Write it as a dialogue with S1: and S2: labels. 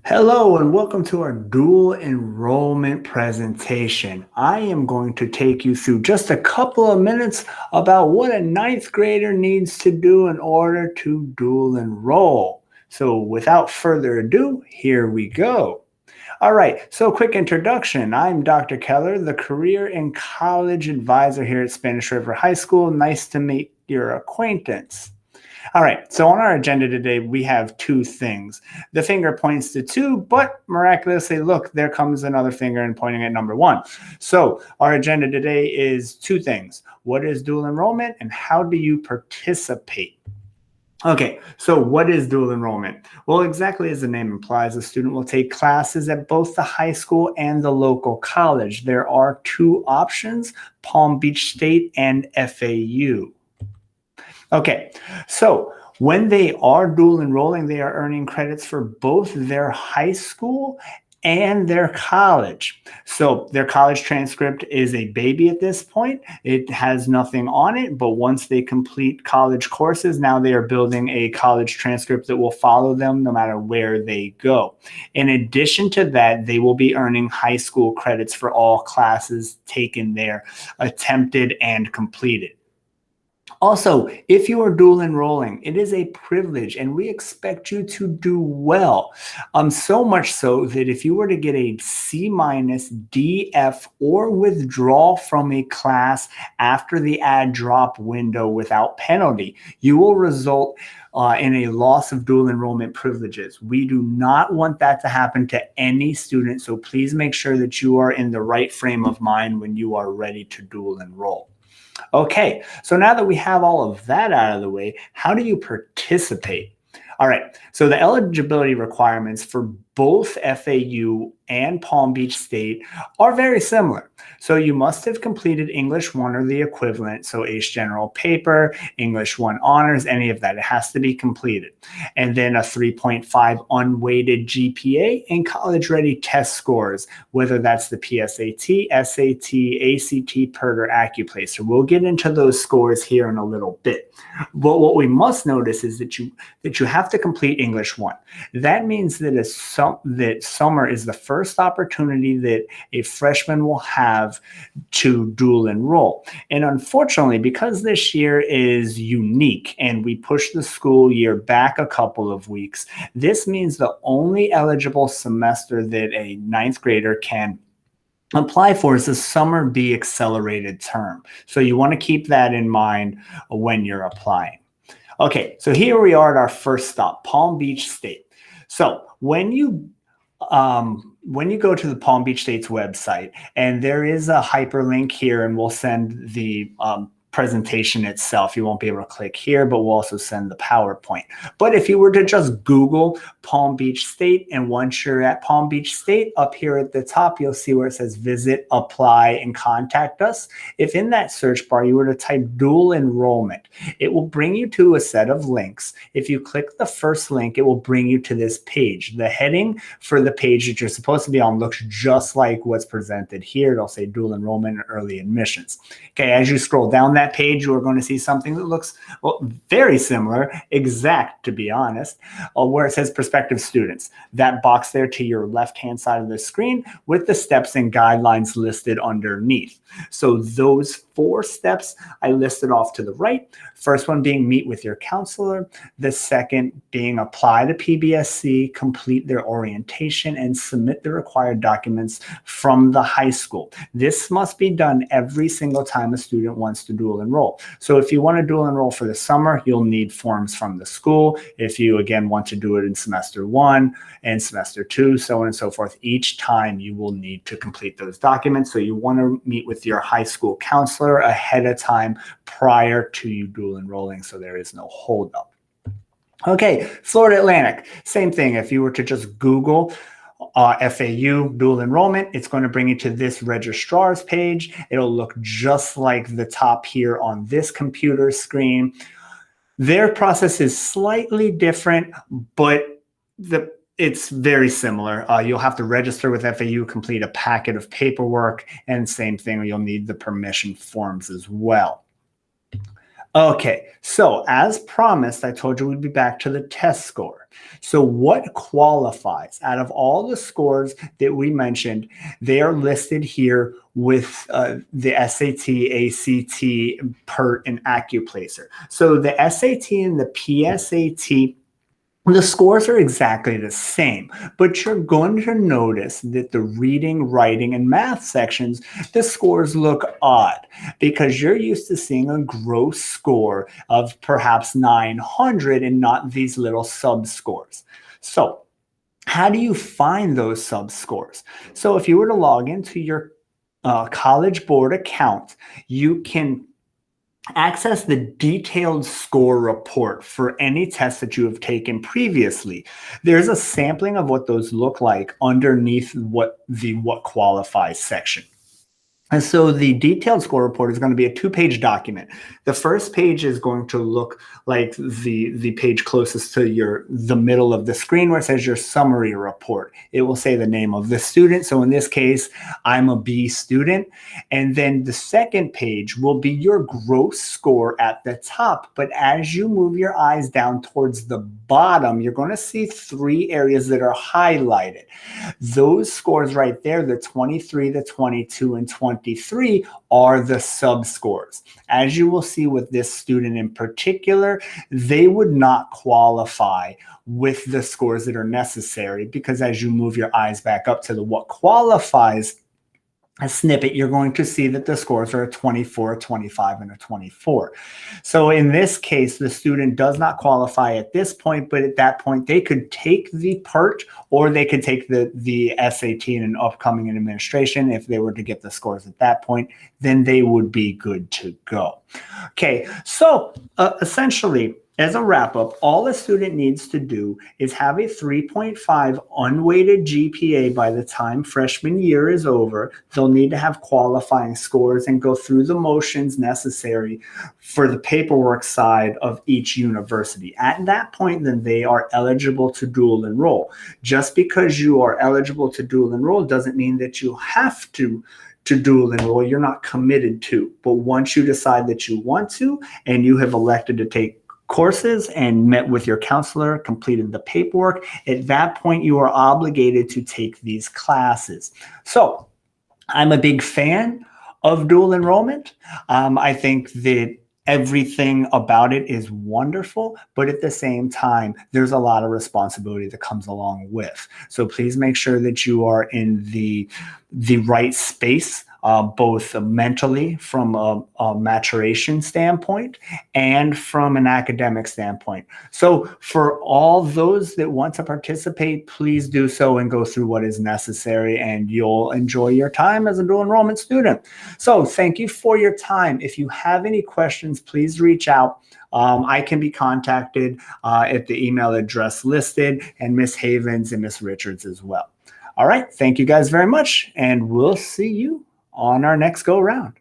S1: Hello and welcome to our dual enrollment presentation. I am going to take you through just a couple of minutes about what a ninth grader needs to do in order to dual enroll. So without further ado, here we go. All right, so quick introduction. I'm Dr. Keller, the Career and College Advisor here at Spanish River High School. Nice to meet your acquaintance. All right, so on our agenda today, we have two things. The finger points to two, but miraculously, look, there comes another finger and pointing at number one. So our agenda today is two things. What is dual enrollment and how do you participate? Okay, so what is dual enrollment? Well, exactly as the name implies, a student will take classes at both the high school and the local college. There are two options, Palm Beach State and FAU. Okay, so when they are dual enrolling, they are earning credits for both their high school and their college. So their college transcript is a baby at this point. It has nothing on it, but once they complete college courses, now they are building a college transcript that will follow them no matter where they go. In addition to that, they will be earning high school credits for all classes taken there, attempted and completed. Also, if you are dual enrolling, it is a privilege and we expect you to do well. So much so that if you were to get a C minus, D, F, or withdraw from a class after the add drop window without penalty, you will result in a loss of dual enrollment privileges. We do not want that to happen to any student, so please make sure that you are in the right frame of mind when you are ready to dual enroll. Okay, so now that we have all of that out of the way, how do you participate? All right, so the eligibility requirements for both FAU and Palm Beach State are very similar. So you must have completed English 1 or the equivalent, so ACE General Paper, English 1 Honors, any of that. It has to be completed. And then a 3.5 unweighted GPA and college-ready test scores, whether that's the PSAT, SAT, ACT, PERT, or AccuPlacer. We'll get into those scores here in a little bit. But what we must notice is that you have to complete English 1. That means that that summer is the first opportunity that a freshman will have to dual enroll. And unfortunately, because this year is unique and we push the school year back a couple of weeks, this means the only eligible semester that a ninth grader can apply for is the summer B accelerated term. So you want to keep that in mind when you're applying. Okay, so here we are at our first stop, Palm Beach State. So when you go to the Palm Beach State's website, and there is a hyperlink here, and we'll send the presentation itself. You won't be able to click here, but we'll also send the PowerPoint. But if you were to just Google Palm Beach State, and once you're at Palm Beach State, up here at the top, you'll see where it says visit, apply, and contact us. If in that search bar you were to type dual enrollment, it will bring you to a set of links. If you click the first link, it will bring you to this page. The heading for the page that you're supposed to be on looks just like what's presented here. It'll say dual enrollment and early admissions. Okay, as you scroll down that page, you are going to see something that looks, well, very similar, exact to be honest, where it says prospective students. That box there to your left-hand side of the screen with the steps and guidelines listed underneath. So those 4 steps I listed off to the right. First one being meet with your counselor. The second being apply to PBSC, complete their orientation, and submit the required documents from the high school. This must be done every single time a student wants to dual enroll. So if you want to dual enroll for the summer, you'll need forms from the school. If you, again, want to do it in semester 1 and semester 2, so on and so forth, each time you will need to complete those documents. So you want to meet with your high school counselor ahead of time prior to you dual enrolling, so there is no holdup. Okay, Florida Atlantic, same thing. If you were to just Google FAU dual enrollment, it's going to bring you to this registrar's page. It'll look just like the top here on this computer screen. Their process is slightly different, but it's very similar. You'll have to register with FAU, complete a packet of paperwork, and same thing, you'll need the permission forms as well. Okay, so as promised, I told you we'd be back to the test score. So what qualifies out of all the scores that we mentioned? They are listed here with the SAT, ACT, PERT, and AccuPlacer. So the SAT and the PSAT, the scores are exactly the same, but you're going to notice that the reading, writing, and math sections, the scores look odd because you're used to seeing a gross score of perhaps 900 and not these little sub scores. So, how do you find those sub scores? So, if you were to log into your College Board account, you can access the detailed score report for any tests that you have taken previously. There's a sampling of what those look like underneath what qualifies section. And so the detailed score report is going to be a 2-page document. The first page is going to look like the page closest to the middle of the screen where it says your summary report. It will say the name of the student. So in this case, I'm a B student. And then the second page will be your gross score at the top. But as you move your eyes down towards the bottom, you're going to see 3 areas that are highlighted. Those scores right there, the 23, the 22, and 23 are the sub scores. As you will see with this student in particular, they would not qualify with the scores that are necessary because as you move your eyes back up to the what qualifies a snippet, you're going to see that the scores are a 24, a 25, and a 24. So in this case, the student does not qualify at this point, but at that point, they could take the PERT or they could take the SAT in an upcoming administration. If they were to get the scores at that point, then they would be good to go. Okay, so essentially, as a wrap up, all a student needs to do is have a 3.5 unweighted GPA by the time freshman year is over. They'll need to have qualifying scores and go through the motions necessary for the paperwork side of each university. At that point, then they are eligible to dual enroll. Just because you are eligible to dual enroll doesn't mean that you have to dual enroll. You're not committed to. But once you decide that you want to and you have elected to take courses and met with your counselor, completed the paperwork, at that point you are obligated to take these classes. So I'm a big fan of dual enrollment. I think that everything about it is wonderful, but at the same time, there's a lot of responsibility that comes along with. So please make sure that you are in the right space, both mentally from a maturation standpoint and from an academic standpoint. So for all those that want to participate, please do so and go through what is necessary and you'll enjoy your time as a dual enrollment student. So thank you for your time. If you have any questions, please reach out. I can be contacted at the email address listed and Miss Havens and Miss Richards as well. All right. Thank you guys very much. And we'll see you on our next go round.